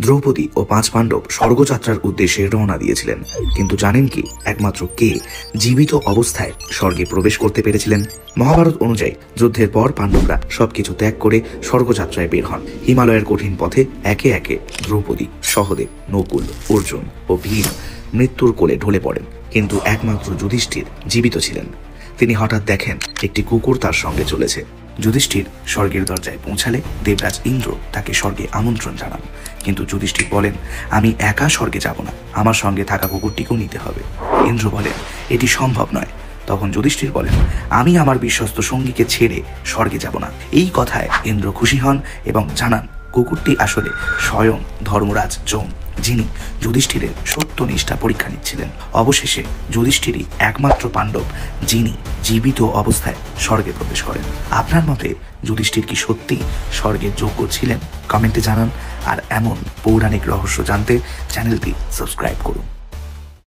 দ্রৌপদী ও 5 পাণ্ডব স্বর্গযাত্রার উদ্দেশ্যে রওনা দিয়েছিলেন, কিন্তু জানেন কি একমাত্র কে জীবিত অবস্থায় স্বর্গে প্রবেশ করতে পেরেছিলেন? মহাভারত অনুযায়ী যুদ্ধের পর পাণ্ডবরা সবকিছু ত্যাগ করে স্বর্গযাত্রায় বের হন। হিমালয়ের কঠিন পথে একে একে দ্রৌপদী, সহদেব, নকুল, অর্জুন ও ভীম মৃত্যুর কোলে ঢলে পড়েন, কিন্তু একমাত্র যুধিষ্ঠির জীবিত ছিলেন। তিনি হঠাৎ দেখেন একটি কুকুর তার সঙ্গে চলেছে। যুধিষ্ঠির স্বর্গের দরজায় পৌঁছালে দেবরাজ ইন্দ্র তাকে স্বর্গে আমন্ত্রণ জানান, কিন্তু যুধিষ্ঠির বলেন, আমি একা স্বর্গে যাব না, আমার সঙ্গে থাকা কুকুরটিকেও নিতে হবে। ইন্দ্র বলেন, এটি সম্ভব নয়। তখন যুধিষ্ঠির বলেন, আমি আমার বিশ্বস্ত সঙ্গীকে ছেড়ে স্বর্গে যাব না। এই কথায় ইন্দ্র খুশি হন এবং জানান কুকুরটি আসলে স্বয়ং ধর্মরাজ যম, যিনি যুধিষ্ঠিরের সত্যনিষ্ঠা পরীক্ষা নিচ্ছিলেন। অবশেষে যুধিষ্ঠিরই একমাত্র পাণ্ডব যিনি জীবিত অবস্থায় স্বর্গে প্রবেশ করেন। আপনার মতে যুধিষ্ঠির কি সত্যি স্বর্গের যোগ্য ছিলেন? কমেন্টে জানান। আর এমন পৌরাণিক রহস্য জানতে চ্যানেলটি সাবস্ক্রাইব করুন।